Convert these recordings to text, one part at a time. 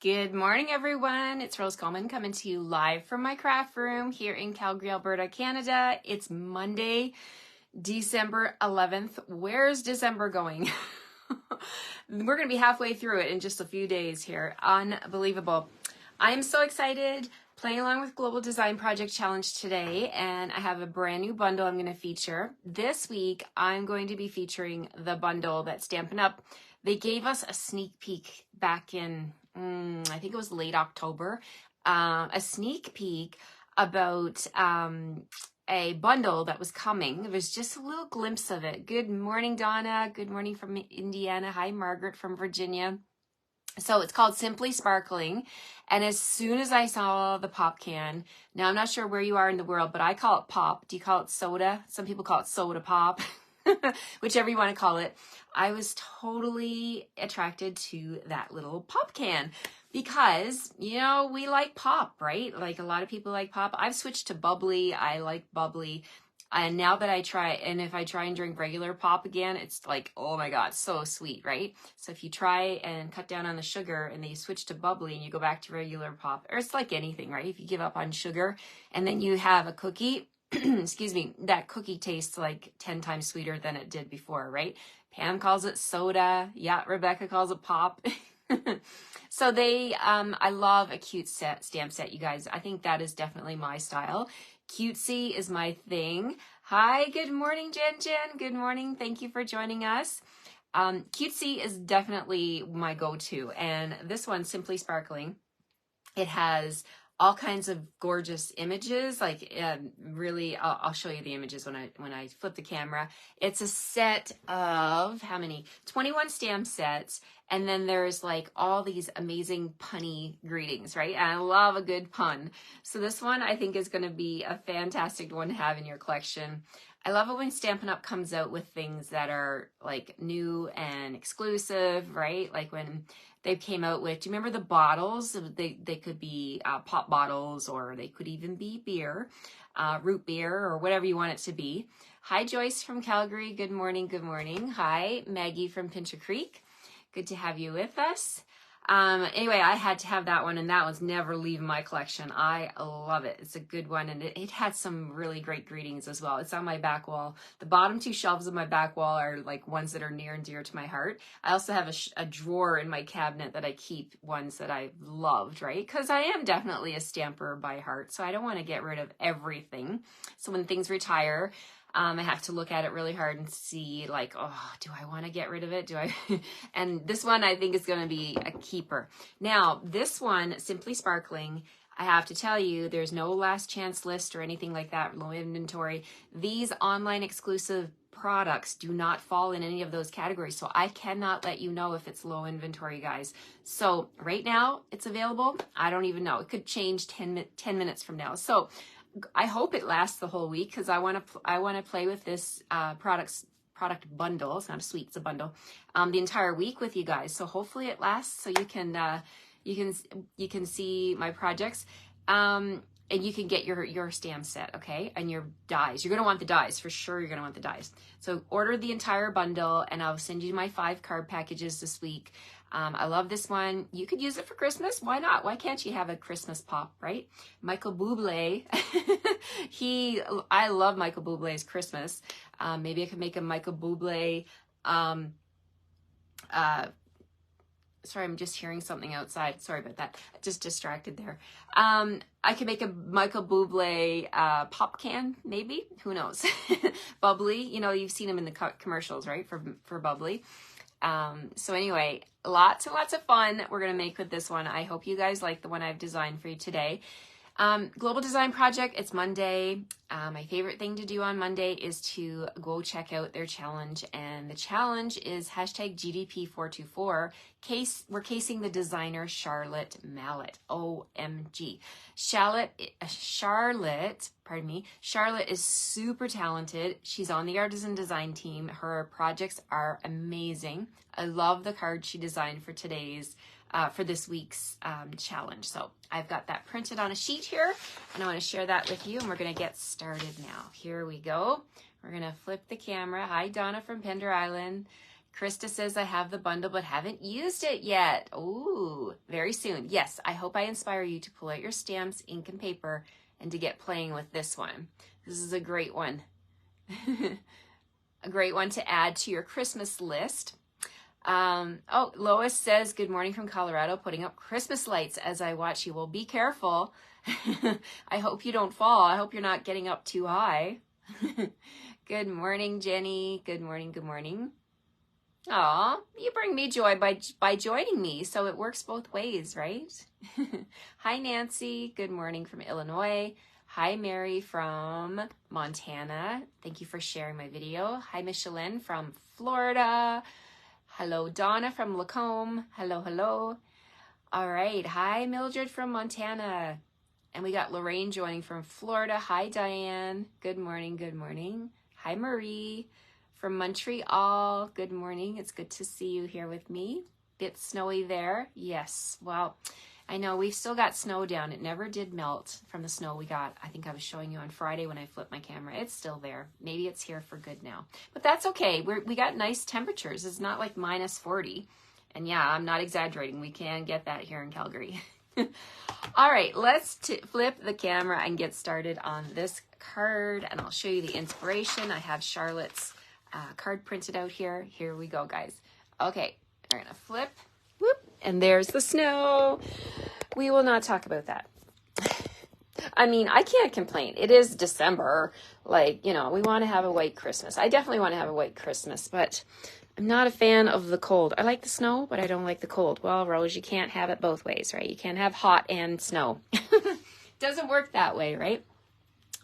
Good morning, everyone. It's Rose Coleman coming to you live from my craft room here in Calgary, Alberta, Canada. It's Monday, December 11th. Where's December going? We're going to be halfway through it in just a few days here. Unbelievable. I am so excited playing along with Global Design Project Challenge today, and I have a brand new bundle I'm going to feature. This week, I'm going to be featuring the bundle that's Stampin' Up! They gave us a sneak peek back in I think it was late October, a sneak peek about a bundle that was coming. There was just a little glimpse of it. Good morning, Donna. Good morning from Indiana. Hi, Margaret from Virginia. So it's called Simply Sparkling. And as soon as I saw the pop can, now I'm not sure where you are in the world, but I call it pop. Do you call it soda? Some people call it soda pop. Whichever you want to call it. I was totally attracted to that little pop can because, you know, we like pop, right? Like a lot of people like pop. I've switched to bubbly. I like bubbly. And now that I try, and if I try and drink regular pop again, it's like, oh my God, so sweet, right? So if you try and cut down on the sugar and then you switch to bubbly and you go back to regular pop, or it's like anything, right? If you give up on sugar and then you have a cookie, excuse me, that cookie tastes like 10 times sweeter than it did before, right? Pam calls it soda. Yeah, Rebecca calls it pop. So I love a cute stamp set, you guys. I think that is definitely my style. Cutesy is my thing. Hi, good morning, Jen. Good morning. Thank you for joining us. Cutesy is definitely my go-to. And this one, Simply Sparkling, it has all kinds of gorgeous images. Like really, I'll show you the images when I flip the camera. It's a set of how many? 21 stamp sets. And then there's like all these amazing punny greetings, right? And I love a good pun. So this one I think is going to be a fantastic one to have in your collection. I love it when Stampin' Up! Comes out with things that are like new and exclusive, right? Like when they came out with, do you remember the bottles? They could be pop bottles, or they could even be beer, root beer, or whatever you want it to be. Hi, Joyce from Calgary. Good morning. Good morning. Hi, Maggie from Pincher Creek. Good to have you with us. Anyway, I had to have that one, and that one's never leaving my collection. I love it. It's a good one, and it had some really great greetings as well. It's on my back wall. The bottom two shelves of my back wall are like ones that are near and dear to my heart. I also have a drawer in my cabinet that I keep ones that I loved, right? Because I am definitely a stamper by heart, so I don't want to get rid of everything. So when things retire, I have to look at it really hard and see like, oh, do I want to get rid of it? And this one I think is going to be a keeper. Now, this one, Simply Sparkling, I have to tell you, there's no last chance list or anything like that, low inventory. These online exclusive products do not fall in any of those categories. So I cannot let you know if it's low inventory, guys. So right now it's available. I don't even know. It could change 10 minutes from now. So I hope it lasts the whole week because I want to play with this product bundle. It's not a suite, it's a bundle. The entire week with you guys. So hopefully it lasts so you can see my projects. And you can get your stamp set, okay? And your dies. You're going to want the dies. For sure you're going to want the dies. So order the entire bundle and I'll send you my 5 card packages this week. I love this one. You could use it for Christmas. Why not? Why can't you have a Christmas pop, right? Michael Bublé. I love Michael Bublé's Christmas. Maybe I could make a Michael Bublé, sorry, I'm just hearing something outside. Sorry about that. Just distracted there. I could make a Michael Bublé pop can, maybe. Who knows? Bubbly. You know, you've seen him in the commercials, right? For Bubbly. So anyway, lots and lots of fun that we're going to make with this one. I hope you guys like the one I've designed for you today. Global Design Project, it's Monday. My favorite thing to do on Monday is to go check out their challenge. And the challenge is hashtag GDP424. We're casing the designer Charlotte Mallet. OMG. Charlotte is super talented. She's on the artisan design team. Her projects are amazing. I love the card she designed for for this week's challenge. So I've got that printed on a sheet here and I want to share that with you, and we're going to get started now. Here we go. We're going to flip the camera. Hi, Donna from Pender Island. Krista says, I have the bundle but haven't used it yet. Ooh, very very soon. Yes, I hope I inspire you to pull out your stamps, ink, and paper and to get playing with this one. This is a great one. A great one to add to your Christmas list. Oh, Lois says, good morning from Colorado, putting up Christmas lights as I watch you. Well, be careful. I hope you don't fall. I hope you're not getting up too high. Good morning, Jenny. Good morning. Good morning. Aw, you bring me joy by joining me, so it works both ways, right? Hi, Nancy. Good morning from Illinois. Hi, Mary from Montana. Thank you for sharing my video. Hi, Micheline from Florida. Hello, Donna from Lacombe. Hello, hello. All right. Hi, Mildred from Montana. And we got Lorraine joining from Florida. Hi, Diane. Good morning. Good morning. Hi, Marie from Montreal. Good morning. It's good to see you here with me. Bit snowy there. Yes. Well, I know we've still got snow down. It never did melt from the snow we got. I think I was showing you on Friday when I flipped my camera. It's still there. Maybe it's here for good now. But that's okay. We got nice temperatures. It's not like minus 40. And yeah, I'm not exaggerating. We can get that here in Calgary. All right, let's flip the camera and get started on this card. And I'll show you the inspiration. I have Charlotte's card printed out here. Here we go, guys. Okay, we're going to flip. Whoop, and there's the snow. We will not talk about that. I mean, I can't complain. It is December. Like, you know, we want to have a white Christmas. I definitely want to have a white Christmas, but I'm not a fan of the cold. I like the snow, but I don't like the cold. Well, Rose, you can't have it both ways, right? You can't have hot and snow. Doesn't work that way, right?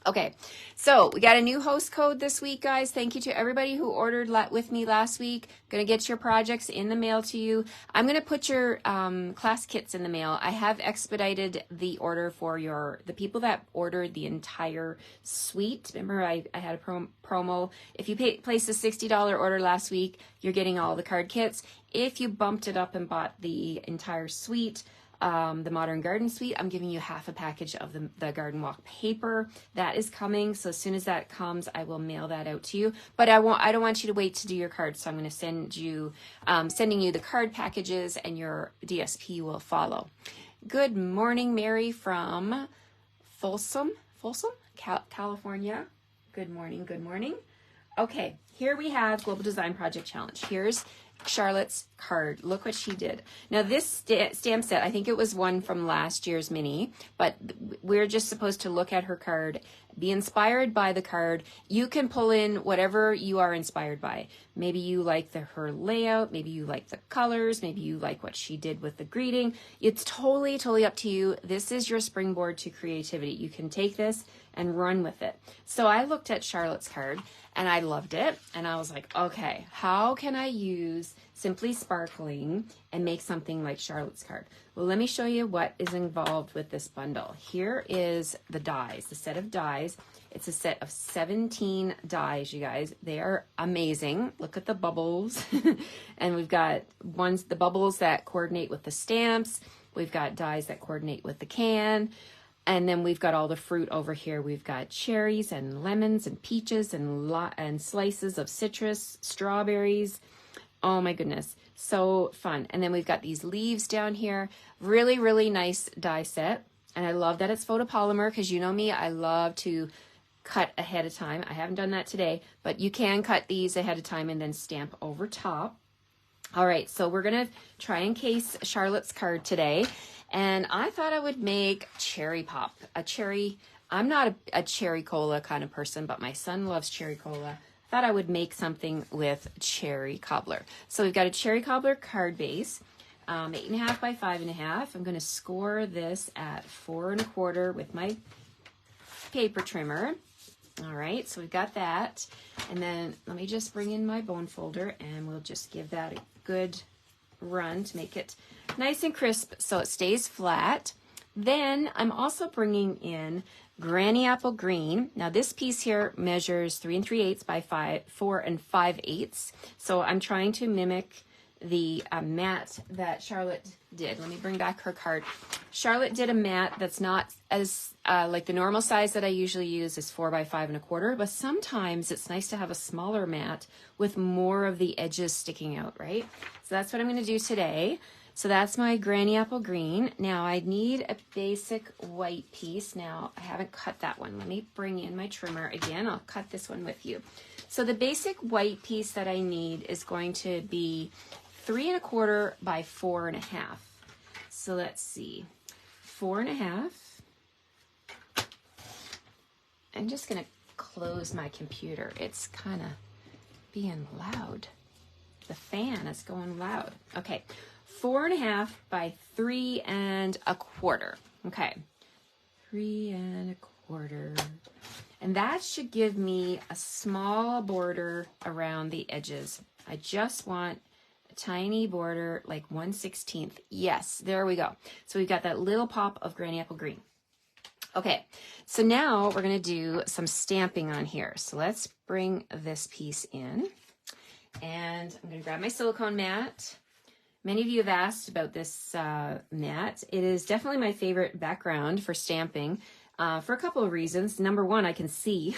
Okay, so we got a new host code this week, guys. Thank you to everybody who ordered with me last week. Going to get your projects in the mail to you. I'm going to put your class kits in the mail. I have expedited the order for the people that ordered the entire suite. Remember, I had a promo. If you placed a $60 order last week, you're getting all the card kits. If you bumped it up and bought the entire suite, the Modern Garden Suite, I'm giving you half a package of the Garden Walk paper. That is coming, so as soon as that comes, I will mail that out to you. But I don't want you to wait to do your cards, so I'm going to sending you the card packages, and your DSP will follow. Good morning, Mary from Folsom, California. Good morning, good morning. Okay, here we have Global Design Project Challenge. Here's Charlotte's card. Look what she did. Now this stamp set, I think it was one from last year's mini, but we're just supposed to look at her card, be inspired by the card. You can pull in whatever you are inspired by. Maybe you like her layout, maybe you like the colors, maybe you like what she did with the greeting. It's totally up to you. This is your springboard to creativity. You can take this and run with it. So I looked at Charlotte's card and I loved it. And I was like, okay, how can I use Simply Sparkling and make something like Charlotte's card? Well, let me show you what is involved with this bundle. Here is the dies, the set of dies. It's a set of 17 dies, you guys. They are amazing. Look at the bubbles. And we've got the bubbles that coordinate with the stamps. We've got dies that coordinate with the can. And then we've got all the fruit over here. We've got cherries and lemons and peaches and slices of citrus, strawberries. Oh my goodness, so fun. And then we've got these leaves down here. Really nice die set. And I love that it's photopolymer, because you know me, I love to cut ahead of time. I haven't done that today, but you can cut these ahead of time and then stamp over top. All right, so we're gonna try and case Charlotte's card today. And I thought I would make cherry pop, I'm not a cherry cola kind of person, but my son loves cherry cola. Thought I would make something with cherry cobbler. So we've got a cherry cobbler card base, 8.5 by 5.5. I'm going to score this at 4 1/4 with my paper trimmer. All right, so we've got that. And then let me just bring in my bone folder, and we'll just give that a good run to make it nice and crisp so it stays flat. Then I'm also bringing in Granny Apple Green. Now this piece here measures 3 3/8 by 4 5/8. So I'm trying to mimic the mat that Charlotte did. Let me bring back her card. Charlotte did a mat that's not as like the normal size that I usually use is 4 by 5 1/4, but sometimes it's nice to have a smaller mat with more of the edges sticking out, right? So that's what I'm going to do today. So that's my Granny Apple Green. Now I need a basic white piece. Now I haven't cut that one. Let me bring in my trimmer again. I'll cut this one with you. So the basic white piece that I need is going to be 3 1/4 by 4 1/2. So let's see, 4 1/2. I'm just gonna close my computer. It's kind of being loud. The fan is going loud. Okay, 4 1/2 by 3 1/4. Okay, 3 1/4. And that should give me a small border around the edges. I just want a tiny border, like 1/16. Yes, there we go. So we've got that little pop of Granny Apple Green. Okay, so now we're gonna do some stamping on here. So let's bring this piece in. And I'm gonna grab my silicone mat. Many of you have asked about this mat. It is definitely my favorite background for stamping for a couple of reasons. Number one, I can see.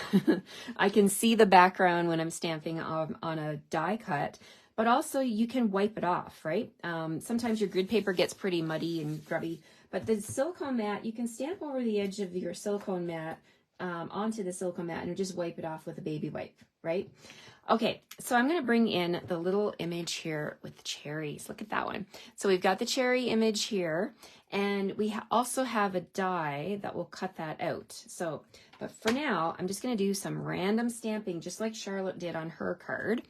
I can see the background when I'm stamping on a die cut, but also you can wipe it off, right? Sometimes your grid paper gets pretty muddy and grubby, but the silicone mat, you can stamp over the edge of your silicone mat onto the silicone mat and just wipe it off with a baby wipe, right? Okay, so I'm going to bring in the little image here with the cherries. Look at that one. So we've got the cherry image here, and we also have a die that will cut that out. So, but for now, I'm just going to do some random stamping, just like Charlotte did on her card.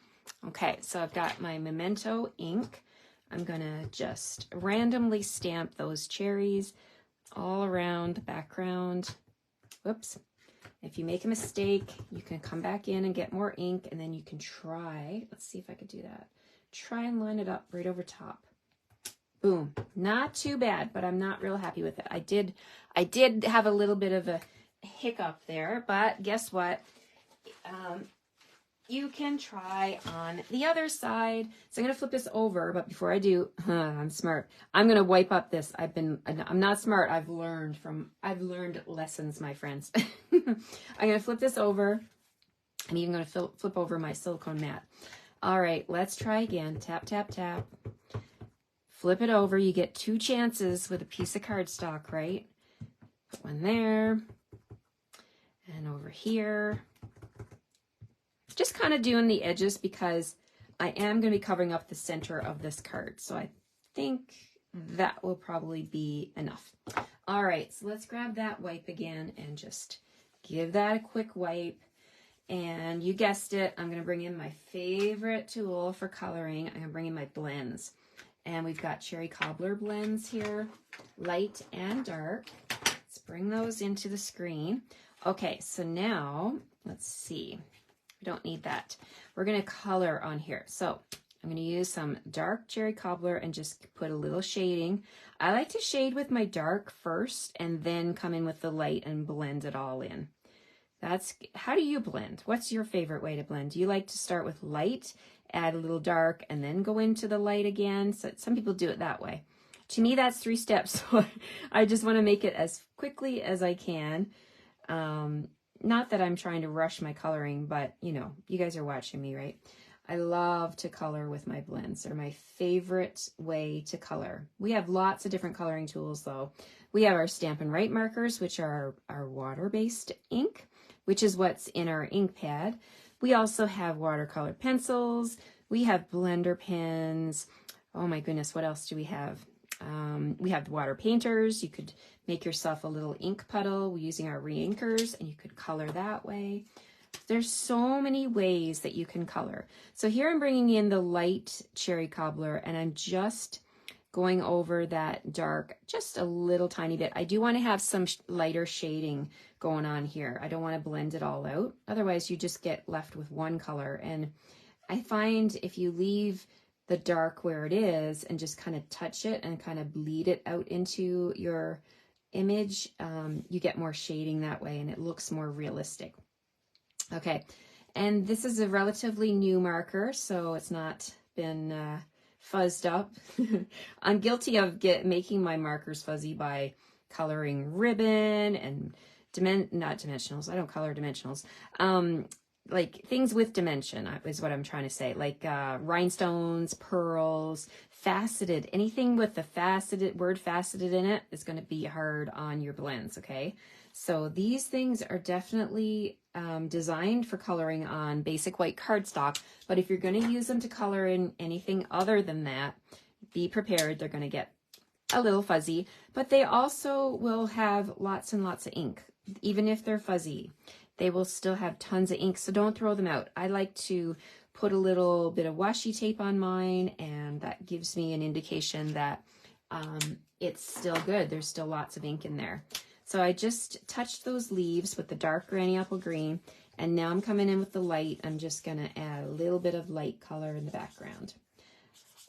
Okay, so I've got my Memento ink. I'm going to just randomly stamp those cherries all around the background. Whoops. If you make a mistake, you can come back in and get more ink, and then you can try, let's see if I could do that. Try and line it up right over top. Boom. Not too bad, but I'm not real happy with it. I did have a little bit of a hiccup there, but guess what? You can try on the other side. So I'm going to flip this over, but before I do, I'm smart. I'm going to wipe up this. I'm not smart. I've learned lessons, my friends. I'm going to flip this over. I'm even going to flip over my silicone mat. All right, let's try again. Tap, tap, tap. Flip it over. You get 2 chances with a piece of cardstock, right? Put one there and over here. Just kind of doing the edges because I am going to be covering up the center of this card. So I think that will probably be enough. All right, so let's grab that wipe again and just give that a quick wipe. And you guessed it, I'm going to bring in my favorite tool for coloring. I'm going to bring in my blends. And we've got Cherry Cobbler blends here, light and dark. Let's bring those into the screen. Okay, so now let's see. We don't need that. We're going to color on here. So I'm going to use some dark Cherry Cobbler and just put a little shading. I like to shade with my dark first and then come in with the light and blend it all in. How do you blend? What's your favorite way to blend? Do you like to start with light, add a little dark, and then go into the light again? So some people do it that way. To me, that's 3 steps. So I just want to make it as quickly as I can. Not that I'm trying to rush my coloring, but you know, you guys are watching me, right? I love to color with my blends. They're my favorite way to color. We have lots of different coloring tools though. We have our Stampin' Write markers, which are our water-based ink, which is what's in our ink pad. We also have watercolor pencils. We have blender pens. Oh my goodness, what else do we have? We have the water painters. You could make yourself a little ink puddle using our re-inkers, and you could color that way. There's so many ways that you can color. So here I'm bringing in the light Cherry Cobbler, and I'm just going over that dark just a little tiny bit. I do want to have some lighter shading going on here. I don't want to blend it all out. Otherwise, you just get left with one color. And I find if you leave the dark where it is and just kind of touch it and kind of bleed it out into your image, you get more shading that way and it looks more realistic. Okay, and this is a relatively new marker, so it's not been fuzzed up. I'm guilty of making my markers fuzzy by coloring ribbon and not dimensionals. I don't color dimensionals. like things with dimension is what I'm trying to say. Like rhinestones, pearls, faceted, anything with the word faceted in it is going to be hard on your blends, okay? So these things are definitely designed for coloring on basic white cardstock, but if you're going to use them to color in anything other than that, be prepared. They're going to get a little fuzzy, but they also will have lots and lots of ink. Even if they're fuzzy, they will still have tons of ink, so don't throw them out. I like to put a little bit of washi tape on mine, and that gives me an indication that it's still good. There's still lots of ink in there. So I just touched those leaves with the dark Granny Apple Green, and now I'm coming in with the light. I'm just going to add a little bit of light color in the background.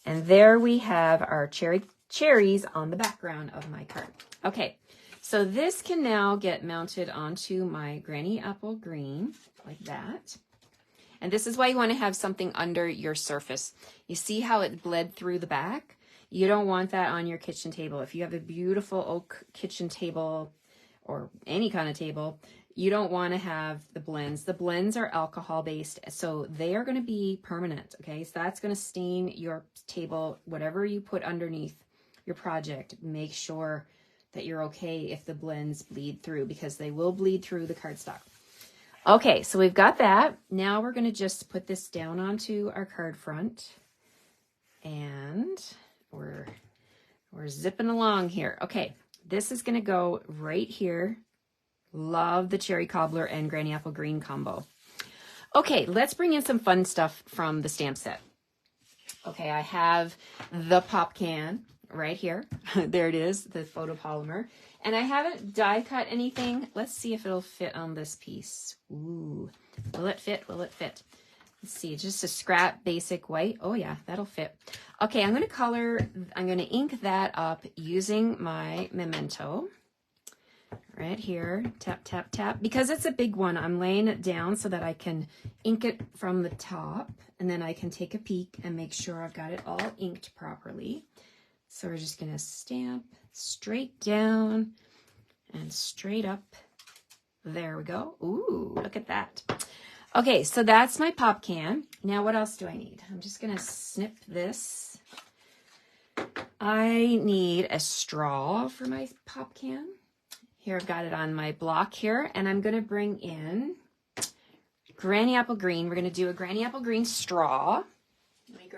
And there we have our cherries on the background of my card. Okay, so this can now get mounted onto my Granny Apple Green like that. And this is why you want to have something under your surface. You see how it bled through the back? You don't want that on your kitchen table. If you have a beautiful oak kitchen table or any kind of table, you don't want to have the blends. The blends are alcohol based, so they are going to be permanent, okay? So that's going to stain your table, whatever you put underneath your project. Make sure that you're okay if the blends bleed through, because they will bleed through the cardstock. Okay, so we've got that. Now we're going to just put this down onto our card front, and we're zipping along here. Okay, this is going to go right here. Love the cherry cobbler and Granny Apple Green combo. Okay, let's bring in some fun stuff from the stamp set. Okay, I have the pop can right here. There it is, the photopolymer. And I haven't die cut anything. Let's see if it'll fit on this piece. Ooh, will it fit? Will it fit? Let's see, just a scrap basic white. Oh yeah, that'll fit. Okay, I'm going to ink that up using my Memento. Right here, tap, tap, tap. Because it's a big one, I'm laying it down so that I can ink it from the top, and then I can take a peek and make sure I've got it all inked properly. So we're just gonna stamp straight down and straight up. There we go. Ooh, look at that. Okay, so that's my pop can. Now what else do I need? I'm just gonna snip this. I need a straw for my pop can. Here, I've got it on my block here, and I'm going to bring in Granny Apple Green. We're going to do a Granny Apple Green straw. Let me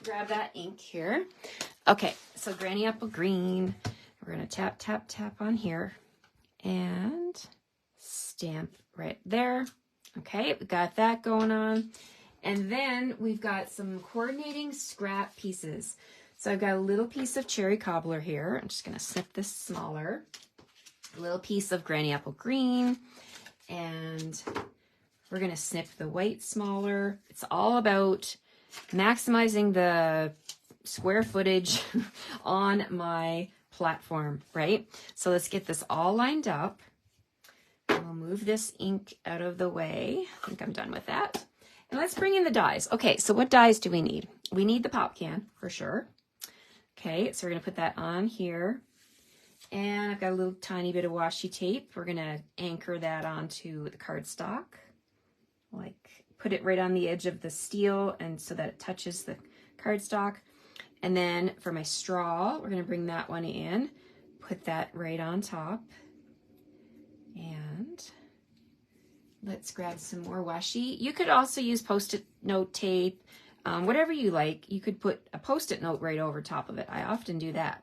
grab that ink here. Okay, so Granny Apple Green. We're going to tap, tap, tap on here and stamp right there. Okay, we got that going on. And then we've got some coordinating scrap pieces. So I've got a little piece of cherry cobbler here. I'm just going to snip this smaller. A little piece of Granny Apple Green, and we're going to snip the white smaller. It's all about maximizing the square footage on my platform, right? So let's get this all lined up. I'll move this ink out of the way. I think I'm done with that. And let's bring in the dies. Okay, so what dies do we need? We need the pop can for sure. Okay, so we're going to put that on here. And I've got a little tiny bit of washi tape. We're going to anchor that onto the cardstock. Like, put it right on the edge of the steel, and so that it touches the cardstock. And then for my straw, we're going to bring that one in. Put that right on top. And let's grab some more washi. You could also use Post-it note tape. Whatever you like. You could put a Post-it note right over top of it. I often do that.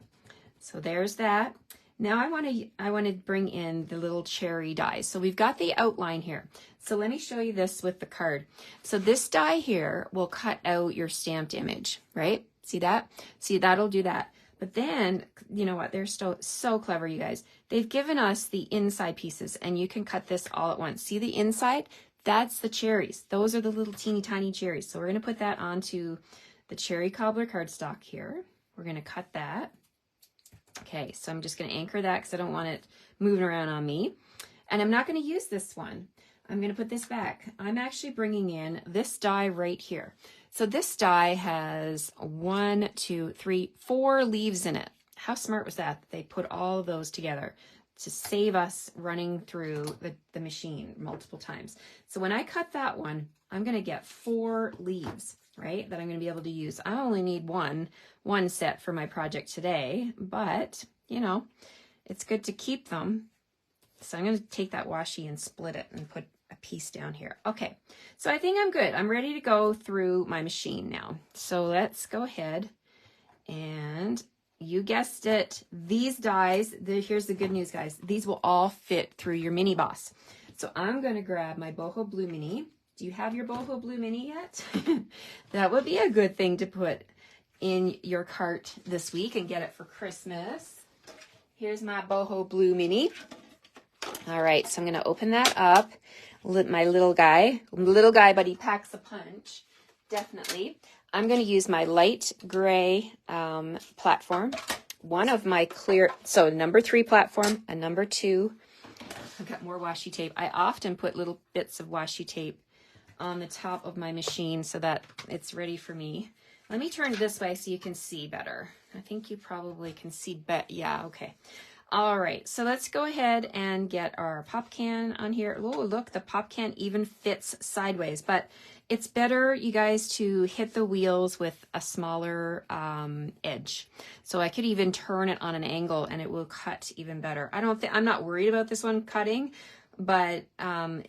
So there's that. Now I want to bring in the little cherry dies. So we've got the outline here. So let me show you this with the card. So this die here will cut out your stamped image, right? See that? See, that'll do that. But then, you know what? They're so clever, you guys. They've given us the inside pieces, and you can cut this all at once. See the inside? That's the cherries. Those are the little teeny tiny cherries. So we're going to put that onto the cherry cobbler cardstock here. We're going to cut that. Okay, so I'm just going to anchor that because I don't want it moving around on me. And I'm not going to use this one. I'm going to put this back. I'm actually bringing in this die right here. So this die has 1, 2, 3, 4 leaves in it. How smart was that? They put all of those together. to save us running through the machine multiple times. So when I cut that one, I'm going to get 4 leaves, right, that I'm going to be able to use. I only need one set for my project today, but, you know, it's good to keep them. So I'm going to take that washi and split it and put a piece down here. Okay, so I think I'm good. I'm ready to go through my machine now. So let's go ahead and... You guessed it, these dies, here's the good news, guys. These will all fit through your Mini Boss. So I'm going to grab my Boho Blue Mini. Do you have your Boho Blue Mini yet? That would be a good thing to put in your cart this week and get it for Christmas. Here's my Boho Blue Mini. All right, so I'm going to open that up. My little guy, but he packs a punch, definitely. I'm going to use my light gray platform, one of my clear, so number 3 platform, a number 2. I've got more washi tape. I often put little bits of washi tape on the top of my machine so that it's ready for me. Let me turn this way so you can see better. I think you probably can see better. Yeah, okay. All right, so let's go ahead and get our pop can on here. Oh, look, the pop can even fits sideways, but it's better, you guys, to hit the wheels with a smaller edge. So I could even turn it on an angle and it will cut even better. I'm not worried about this one cutting, but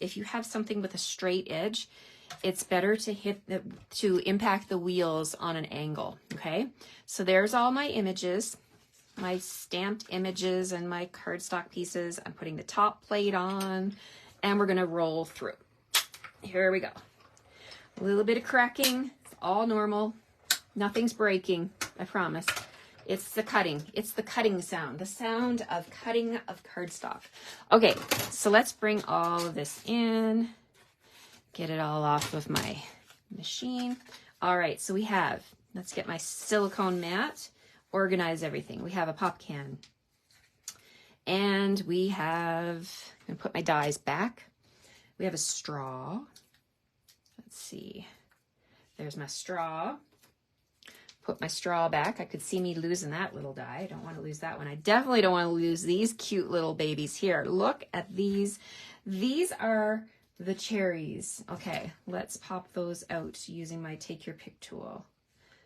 if you have something with a straight edge, it's better to impact the wheels on an angle, okay? So there's all my images. My stamped images and my cardstock pieces. I'm putting the top plate on and we're gonna roll through. Here we go. A little bit of cracking, it's all normal. Nothing's breaking, I promise. It's the cutting. It's the cutting sound, the sound of cutting of cardstock. Okay, so let's bring all of this in, get it all off of my machine. All right, so let's get my silicone mat. Organize everything. We have a pop can. And I'm going to put my dies back. We have a straw. Let's see. There's my straw. Put my straw back. I could see me losing that little die. I don't want to lose that one. I definitely don't want to lose these cute little babies here. Look at these. These are the cherries. Okay, let's pop those out using my Take Your Pick tool.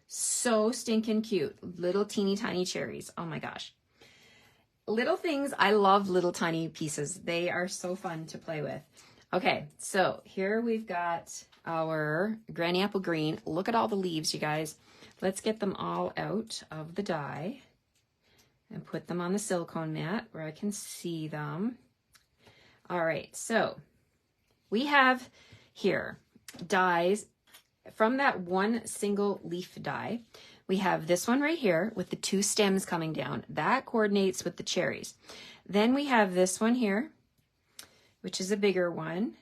So stinking cute. Little teeny tiny cherries. Oh my gosh. Little things. I love little tiny pieces. They are so fun to play with. Okay, so here we've got our Granny Apple Green. Look at all the leaves, you guys. Let's get them all out of the die and put them on the silicone mat where I can see them. All right, so we have here dies. From that one single leaf die, we have this one right here with the 2 stems coming down. That coordinates with the cherries. Then we have this one here, which is a bigger one.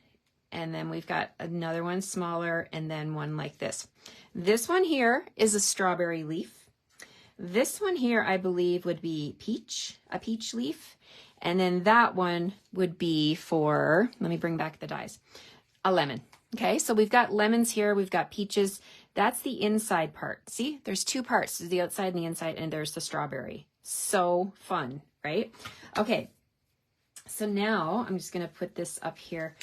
And then we've got another one smaller and then one like this. This one here is a strawberry leaf. This one here, I believe, would be a peach leaf. And then that one would be for, let me bring back the dies, a lemon. Okay, so we've got lemons here, we've got peaches. That's the inside part. See, there's 2 parts, there's the outside and the inside, and there's the strawberry. So fun, right? Okay, so now I'm just gonna put this up here.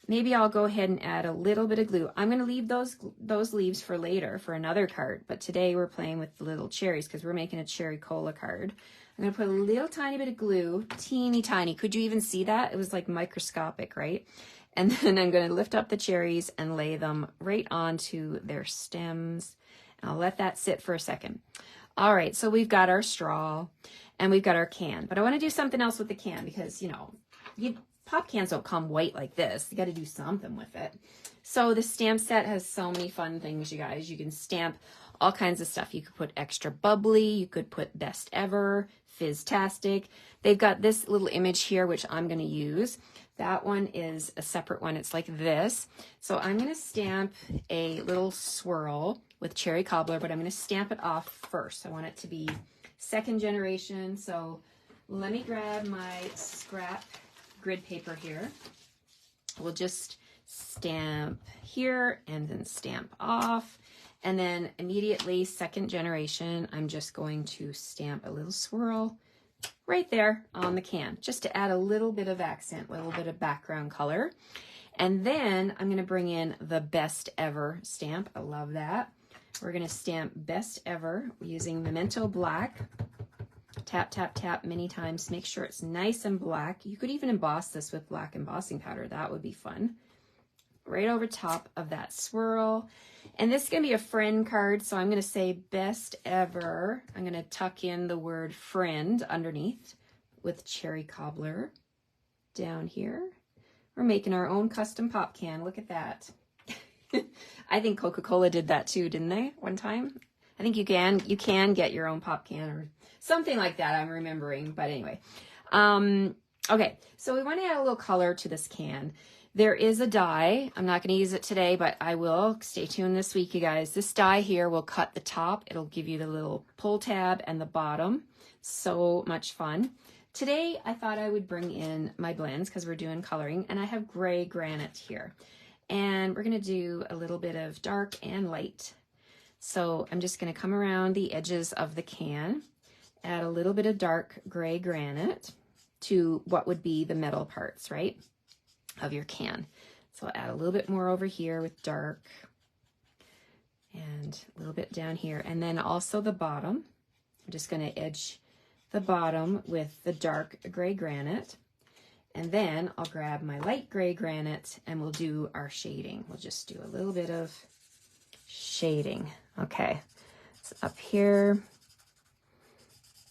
Maybe I'll go ahead and add a little bit of glue. I'm gonna leave those leaves for later for another card, but today we're playing with the little cherries because we're making a cherry cola card. I'm gonna put a little tiny bit of glue, teeny tiny. Could you even see that? It was like microscopic, right? And then I'm going to lift up the cherries and lay them right onto their stems. And I'll let that sit for a second. All right, so we've got our straw and we've got our can. But I want to do something else with the can because, you know, pop cans don't come white like this. You got to do something with it. So the stamp set has so many fun things, you guys. You can stamp all kinds of stuff. You could put extra bubbly. You could put best ever, Fizztastic. They've got this little image here, which I'm going to use. That one is a separate one. It's like this. So I'm going to stamp a little swirl with cherry cobbler, but I'm going to stamp it off first. I want it to be 2nd generation. So let me grab my scrap grid paper here. We'll just stamp here and then stamp off. And then immediately 2nd generation, I'm just going to stamp a little swirl right there on the can, just to add a little bit of accent, a little bit of background color. And then I'm going to bring in the Best Ever stamp. I love that. We're going to stamp Best Ever using Memento Black. Tap, tap, tap many times. Make sure it's nice and black. You could even emboss this with black embossing powder. That would be fun. Right over top of that swirl. And this is going to be a friend card, so I'm going to say Best Ever. I'm going to tuck in the word friend underneath with Cherry Cobbler down here. We're making our own custom pop can. Look at that. I think Coca-Cola did that too, didn't they, one time? I think you can get your own pop can or something like that, I'm remembering. But anyway. Okay, so we want to add a little color to this can. There is a die. I'm not going to use it today, but I will. Stay tuned this week, you guys. This die here will cut the top. It'll give you the little pull tab and the bottom. So much fun. Today, I thought I would bring in my blends because we're doing coloring, and I have gray granite here. And we're going to do a little bit of dark and light. So I'm just going to come around the edges of the can, add a little bit of dark gray granite to what would be the metal parts, right, of your can. So I'll add a little bit more over here with dark and a little bit down here. And then also the bottom. I'm just going to edge the bottom with the dark gray granite. And then I'll grab my light gray granite and we'll do our shading. We'll just do a little bit of shading. Okay, so up here,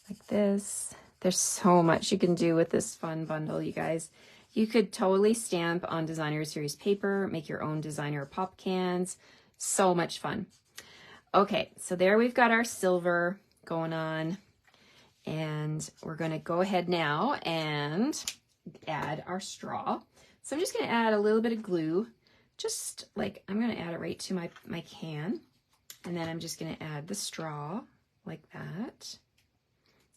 like this. There's so much you can do with this fun bundle, you guys. You could totally stamp on Designer Series paper, make your own designer pop cans. So much fun. Okay, so there we've got our silver going on. And we're going to go ahead now and add our straw. So I'm just going to add a little bit of glue, just like I'm going to add it right to my can. And then I'm just going to add the straw like that.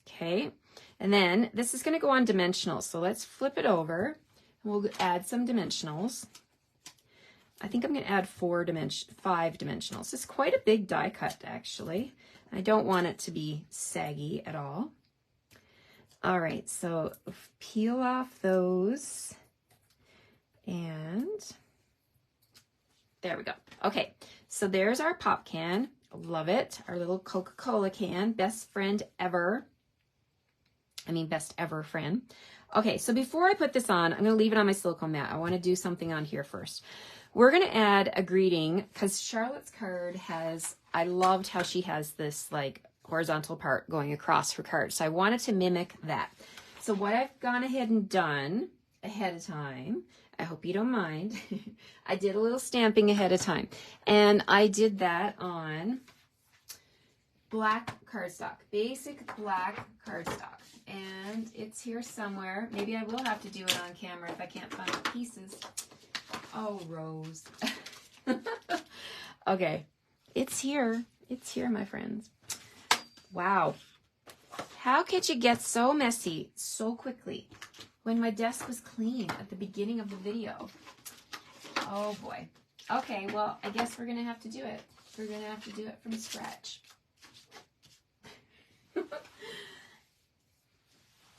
Okay. And then this is going to go on dimensionals. So let's flip it over and we'll add some dimensionals. I think I'm going to add 5 dimensionals. It's quite a big die cut, actually. I don't want it to be saggy at all. All right, so peel off those and there we go. Okay, so there's our pop can. Love it. Our little Coca-Cola can. Best friend ever. Best ever friend. Okay, so before I put this on, I'm going to leave it on my silicone mat. I want to do something on here first. We're going to add a greeting because Charlotte's card has, I loved how she has this like horizontal part going across her card. So I wanted to mimic that. So what I've gone ahead and done ahead of time, I hope you don't mind, I did a little stamping ahead of time. And I did that on black cardstock, basic black cardstock. And it's here somewhere. Maybe I will have to do it on camera if I can't find the pieces. Oh, Rose. Okay, it's here. It's here, my friends. Wow. How could you get so messy so quickly when my desk was clean at the beginning of the video? Oh, boy. Okay, well, I guess we're going to have to do it. We're going to have to do it from scratch.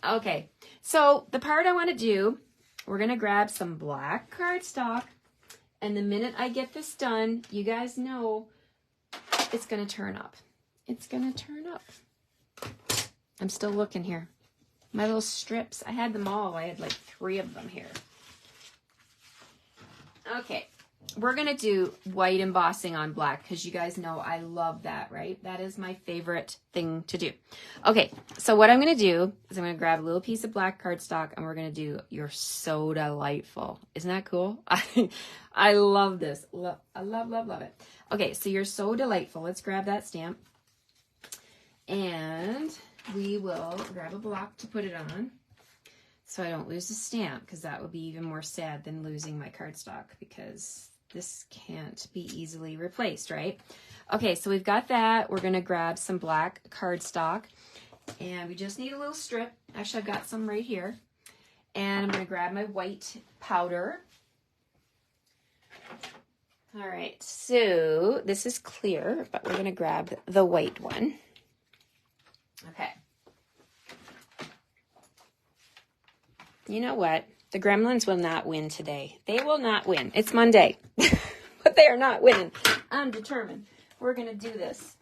Okay, so the part I want to do, we're going to grab some black cardstock, and the minute I get this done, you guys know it's going to turn up. It's going to turn up. I'm still looking here. My little strips, I had them all. I had like 3 of them here. Okay, we're going to do white embossing on black because you guys know I love that, right? That is my favorite thing to do. Okay, so what I'm going to do is I'm going to grab a little piece of black cardstock and we're going to do You're So Delightful. Isn't that cool? I love this. I love it. Okay, so You're So Delightful. Let's grab that stamp. And we will grab a block to put it on so I don't lose the stamp, because that would be even more sad than losing my cardstock, because this can't be easily replaced, right? Okay, so we've got that. We're going to grab some black cardstock, and we just need a little strip. Actually, I've got some right here. And I'm going to grab my white powder. All right, so this is clear, but we're going to grab the white one. Okay. You know what? The gremlins will not win today. They will not win. It's Monday, but they are not winning. I'm determined. We're going to do this.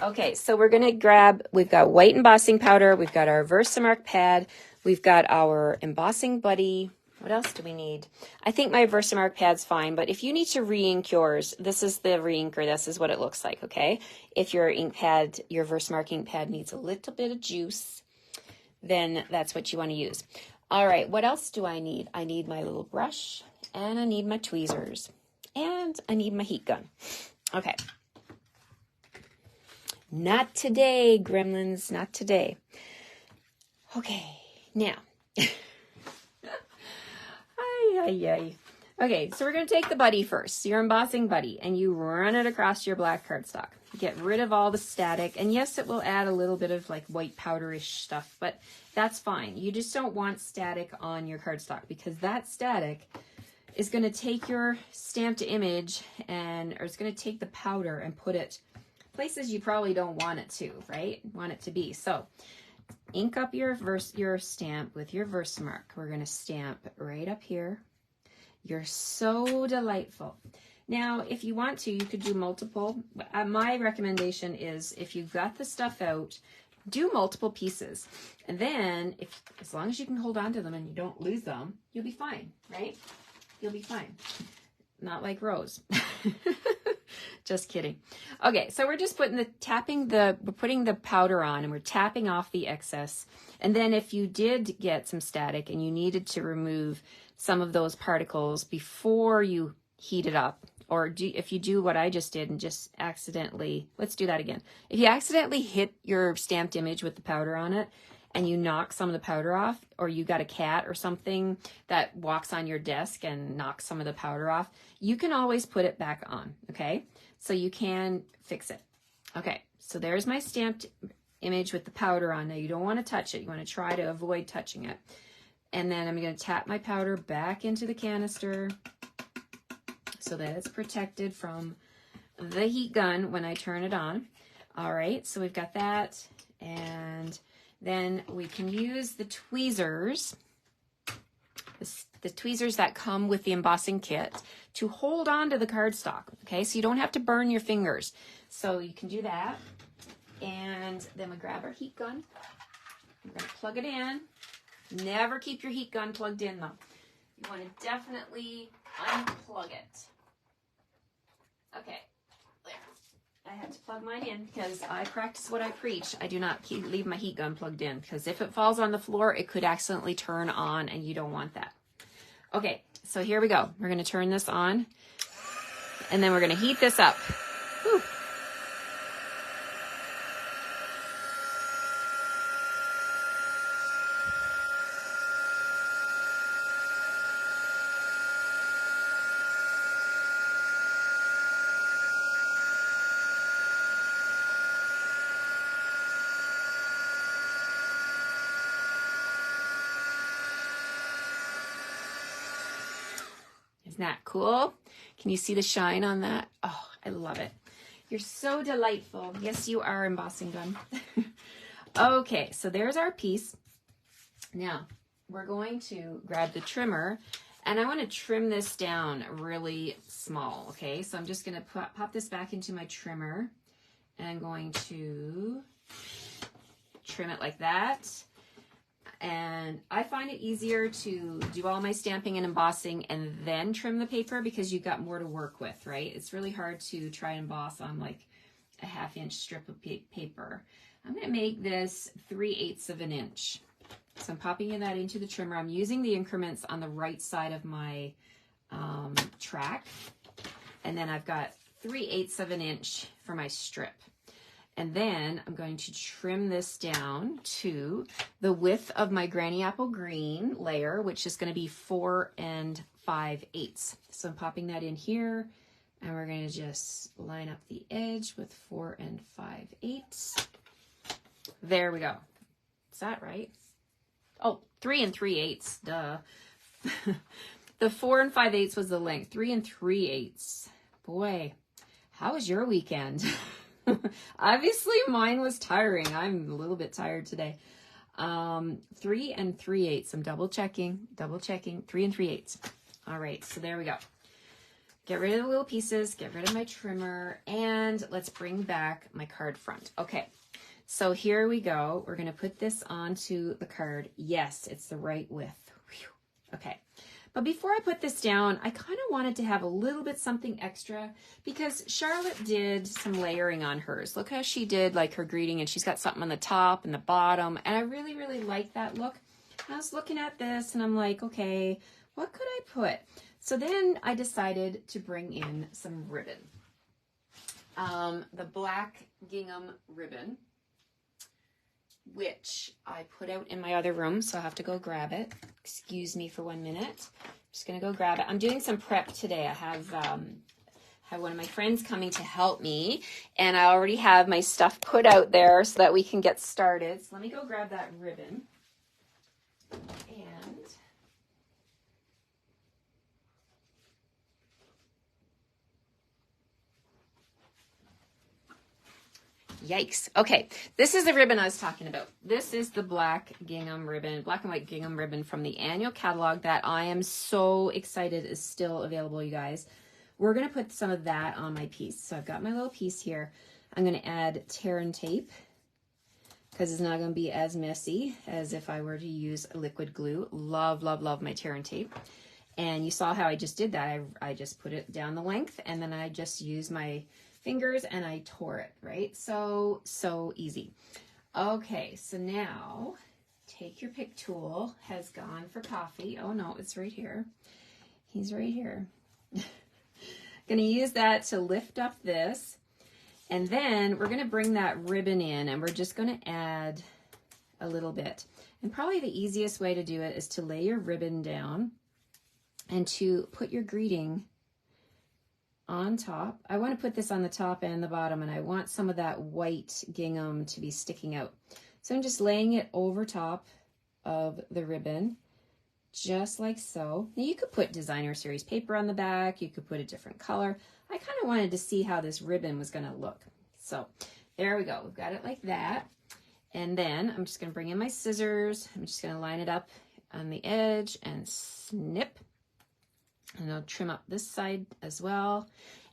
Okay, so we're going to grab, we've got white embossing powder, we've got our Versamark pad, we've got our embossing buddy. What else do we need? I think my Versamark pad's fine, but if you need to re-ink yours, this is the re-inker, this is what it looks like, okay? If your ink pad, your Versamark ink pad needs a little bit of juice, then that's what you want to use. All right, what else do I need? I need my little brush, and I need my tweezers, and I need my heat gun. Okay. Not today, gremlins, not today. Okay, now. Okay, so we're going to take the buddy first, your embossing buddy, and you run it across your black cardstock. Get rid of all the static, and yes, it will add a little bit of like white powderish stuff, but that's fine. You just don't want static on your cardstock because that static is going to take your stamped image or it's going to take the powder and put it places you probably don't want it to, right? Want it to be. So ink up your stamp with your Versamark. We're going to stamp right up here. You're so delightful. Now, if you want to, you could do multiple. My recommendation is if you've got the stuff out, do multiple pieces. And then, as long as you can hold on to them and you don't lose them, you'll be fine, right? You'll be fine. Not like Rose. Just kidding. Okay, so we're just putting we're putting the powder on and we're tapping off the excess. And then if you did get some static and you needed to remove some of those particles before you heat it up, or if you do what I just did and just accidentally, let's do that again. If you accidentally hit your stamped image with the powder on it and you knock some of the powder off, or you got a cat or something that walks on your desk and knocks some of the powder off, you can always put it back on, okay? So you can fix it. Okay, so there's my stamped image with the powder on. Now you don't want to touch it. You want to try to avoid touching it. And then I'm going to tap my powder back into the canister so that it's protected from the heat gun when I turn it on. All right, so we've got that. And then we can use the tweezers, the tweezers that come with the embossing kit, to hold on to the cardstock, okay? So you don't have to burn your fingers. So you can do that. And then we grab our heat gun. We're going to plug it in. Never keep your heat gun plugged in, though. You want to definitely unplug it. Okay, there. I had to plug mine in because I practice what I preach. I do not leave my heat gun plugged in because if it falls on the floor, it could accidentally turn on and you don't want that. Okay, so here we go. We're going to turn this on and then we're going to heat this up. Whew. Isn't that cool? Can you see the shine on that? Oh, I love it. You're so delightful. Yes, you are, embossing gun. Okay, so there's our piece. Now, we're going to grab the trimmer, and I want to trim this down really small, okay? So I'm just going to pop this back into my trimmer, and I'm going to trim it like that. And I find it easier to do all my stamping and embossing and then trim the paper because you've got more to work with, right? It's really hard to try and emboss on like a 1/2 inch strip of paper. I'm going to make this 3/8 of an inch. So I'm popping that into the trimmer. I'm using the increments on the right side of my track. And then I've got 3/8 of an inch for my strip. And then I'm going to trim this down to the width of my Granny Apple Green layer, which is going to be 4 5/8. So I'm popping that in here, and we're going to just line up the edge with 4 5/8. There we go. Is that right? Oh, 3 3/8, duh. The 4 5/8 was the length. 3 3/8. Boy, how was your weekend? Obviously, mine was tiring. I'm a little bit tired today. 3 3/8. I'm double checking, 3 3/8. All right, so there we go. Get rid of the little pieces, get rid of my trimmer, and let's bring back my card front. Okay, so here we go. We're gonna put this onto the card. Yes, it's the right width. Whew. Okay, but before I put this down, I kind of wanted to have a little bit something extra because Charlotte did some layering on hers. Look how she did like her greeting, and she's got something on the top and the bottom, and I really, really like that look. I was looking at this and I'm like, okay, what could I put? So then I decided to bring in some ribbon. The black gingham ribbon, which I put out in my other room, so I'll have to go grab it. Excuse me for 1 minute. I'm just gonna go grab it. I'm doing some prep today. I have one of my friends coming to help me, and I already have my stuff put out there so that we can get started. So let me go grab that ribbon. And yikes. Okay, this is the ribbon I was talking about. This is the black gingham ribbon, black and white gingham ribbon from the annual catalog that I am so excited is still available, you guys. We're going to put some of that on my piece. So I've got my little piece here. I'm going to add tear and tape because it's not going to be as messy as if I were to use liquid glue. Love, love, love my tear and tape. And you saw how I just did that. I just put it down the length, and then I just used my fingers and I tore it, right? So easy. Okay, so now take your pick tool. Has gone for coffee. Oh no, it's right here. He's right here. Gonna use that to lift up this, and then we're gonna bring that ribbon in, and we're just gonna add a little bit. And probably the easiest way to do it is to lay your ribbon down and to put your greeting on top. I want to put this on the top and the bottom, and I want some of that white gingham to be sticking out. So I'm just laying it over top of the ribbon, just like so. Now you could put designer series paper on the back. You could put a different color. I kind of wanted to see how this ribbon was going to look. So there we go. We've got it like that. And then I'm just going to bring in my scissors. I'm just going to line it up on the edge and snip. And I'll trim up this side as well.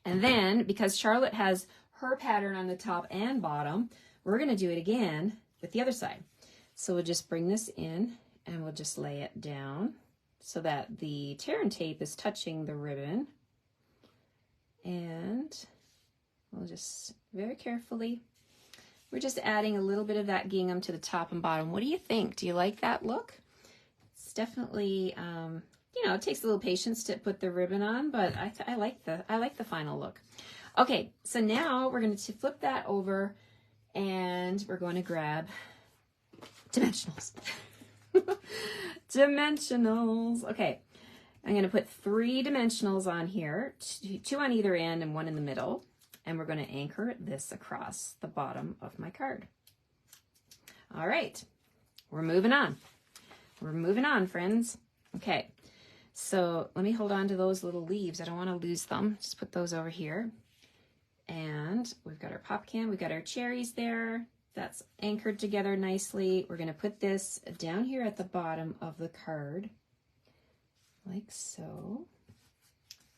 And then, because Charlotte has her pattern on the top and bottom, we're going to do it again with the other side. So we'll just bring this in and we'll just lay it down so that the tear and tape is touching the ribbon. And we'll just very carefully, we're just adding a little bit of that gingham to the top and bottom. What do you think? Do you like that look? It's definitely, you know, it takes a little patience to put the ribbon on, but I like the final look. Okay, so now we're going to flip that over, and we're going to grab dimensionals. Dimensionals. Okay, I'm going to put 3 dimensionals on here, 2 on either end and 1 in the middle, and we're going to anchor this across the bottom of my card. All right, we're moving on. We're moving on, friends. Okay. So let me hold on to those little leaves. I don't want to lose them. Just put those over here. And we've got our pop can. We've got our cherries there. That's anchored together nicely. We're going to put this down here at the bottom of the card, like so.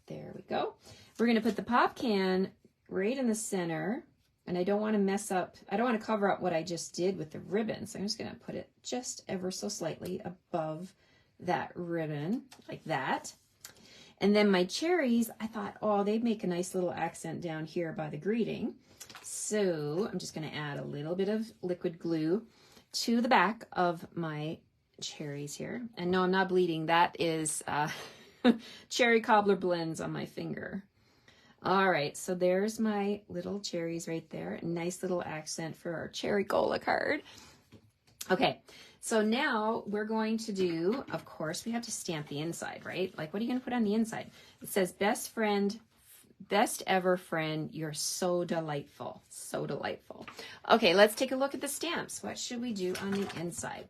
There we go. We're going to put the pop can right in the center. And I don't want to mess up, I don't want to cover up what I just did with the ribbon. So I'm just going to put it just ever so slightly above that ribbon, like that. And then my cherries, I thought, oh, they'd make a nice little accent down here by the greeting. So I'm just going to add a little bit of liquid glue to the back of my cherries here. And no, I'm not bleeding. That is cherry cobbler blends on my finger. All right, so there's my little cherries right there. Nice little accent for our cherry cola card. Okay, so now we're going to do, of course, we have to stamp the inside, right? Like, what are you going to put on the inside? It says, best friend, best ever friend, you're so delightful. So delightful. Okay, let's take a look at the stamps. What should we do on the inside?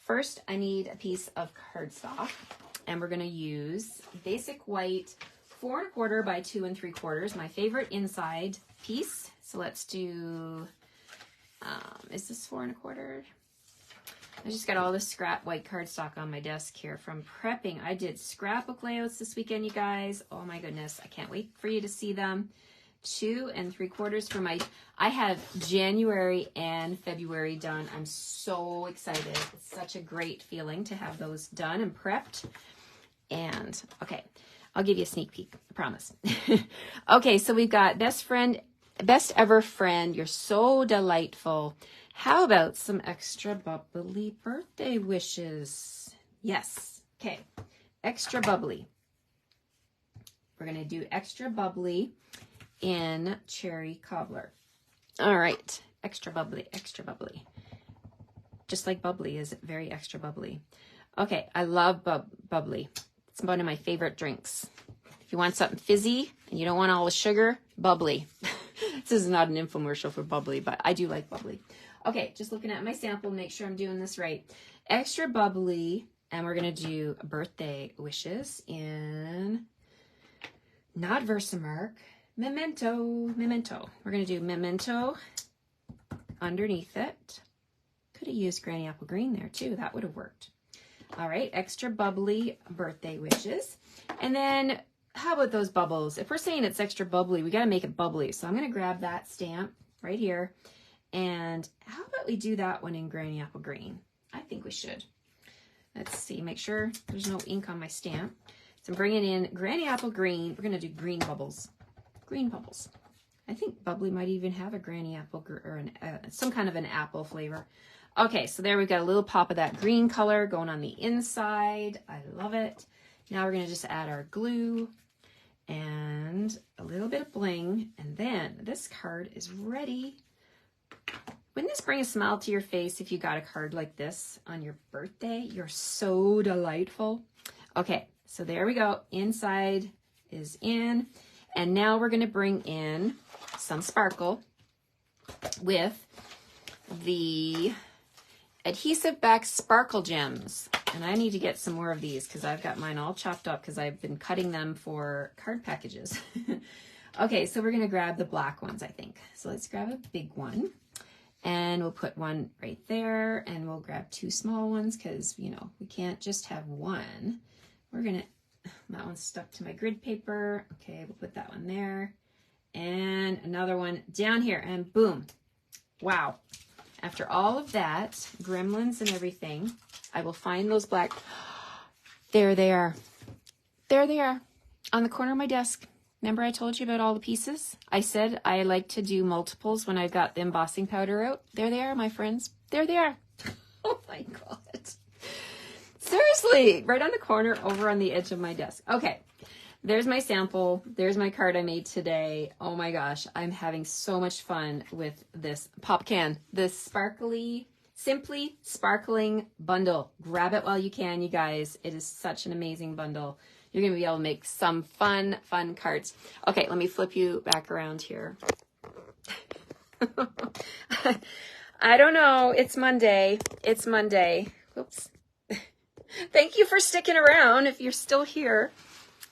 First, I need a piece of cardstock, and we're going to use basic white 4 1/4 by 2 3/4, my favorite inside piece. So let's do, is this 4 1/4? I just got all this scrap white cardstock on my desk here from prepping. I did scrapbook layouts this weekend, you guys. Oh my goodness, I can't wait for you to see them. 2 3/4 for my, I have January and February done. I'm so excited. It's such a great feeling to have those done and prepped. And okay, I'll give you a sneak peek, I promise. Okay, so we've got best ever friend, you're so delightful. How about some extra bubbly birthday wishes? Yes, okay, extra bubbly. We're gonna do extra bubbly in cherry cobbler. All right, extra bubbly, extra bubbly. Just like bubbly is very extra bubbly. Okay, I love bubbly. It's one of my favorite drinks. If you want something fizzy and you don't want all the sugar, bubbly. This is not an infomercial for bubbly, but I do like bubbly. Okay, just looking at my sample, make sure I'm doing this right. Extra bubbly, and we're gonna do birthday wishes in not Versamark, Memento. We're gonna do Memento underneath it. Could have used Granny Apple Green there too, that would have worked. All right, extra bubbly birthday wishes. And then how about those bubbles? If we're saying it's extra bubbly, we got to make it bubbly. So I'm going to grab that stamp right here. And how about we do that one in Granny Apple Green? I think we should. Let's see, make sure there's no ink on my stamp. So I'm bringing in Granny Apple Green. We're going to do green bubbles. Green bubbles. I think bubbly might even have a Granny Apple or some kind of an apple flavor. Okay, so there we've got a little pop of that green color going on the inside. I love it. Now we're going to just add our glue and a little bit of bling, and then this card is ready. Wouldn't this bring a smile to your face if you got a card like this on your birthday? You're so delightful. Okay, so there we go. Inside is in, and now we're going to bring in some sparkle with the Adhesive Back Sparkle Gems. And I need to get some more of these because I've got mine all chopped up because I've been cutting them for card packages. Okay, so we're going to grab the black ones, I think. So let's grab a big one. And we'll put one right there. And we'll grab 2 small ones because, you know, we can't just have one. We're going to, that one's stuck to my grid paper. Okay, we'll put that one there. And another one down here. And boom. Wow. After all of that, gremlins and everything, I will find those black. There they are. There they are on the corner of my desk. Remember I told you about all the pieces? I said I like to do multiples when I've got the embossing powder out. There they are, my friends. There they are. Oh my God. Seriously, right on the corner over on the edge of my desk. Okay. There's my sample. There's my card I made today. Oh my gosh, I'm having so much fun with this pop can. This sparkly, simply sparkling bundle. Grab it while you can, you guys. It is such an amazing bundle. You're going to be able to make some fun cards. Okay, let me flip you back around here. I don't know. It's Monday. It's Monday. Oops. Thank you for sticking around if you're still here.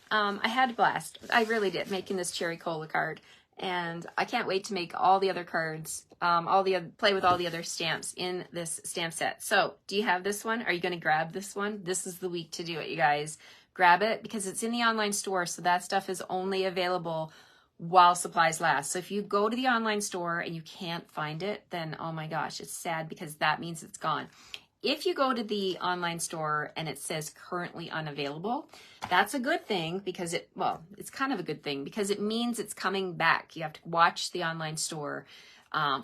I had a blast. I really did, making this Cherry Cola card. And I can't wait to make all the other cards, play with all the other stamps in this stamp set. So, do you have this one? Are you going to grab this one? This is the week to do it, you guys. Grab it because it's in the online store, so that stuff is only available while supplies last. So if you go to the online store and you can't find it, then oh my gosh, it's sad because that means it's gone. If you go to the online store and it says currently unavailable, that's a good thing because it's kind of a good thing because it means it's coming back. You have to watch the online store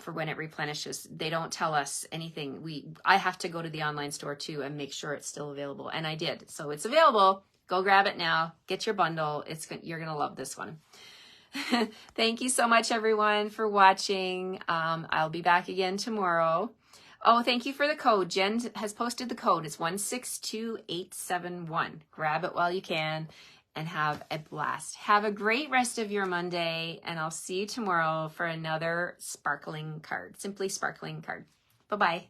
for when it replenishes. They don't tell us anything. I have to go to the online store too and make sure it's still available. And I did. So it's available. Go grab it now. Get your bundle. You're going to love this one. Thank you so much, everyone, for watching. I'll be back again tomorrow. Oh, thank you for the code. Jen has posted the code. It's 162871. Grab it while you can and have a blast. Have a great rest of your Monday, and I'll see you tomorrow for another sparkling card. Simply sparkling card. Bye-bye.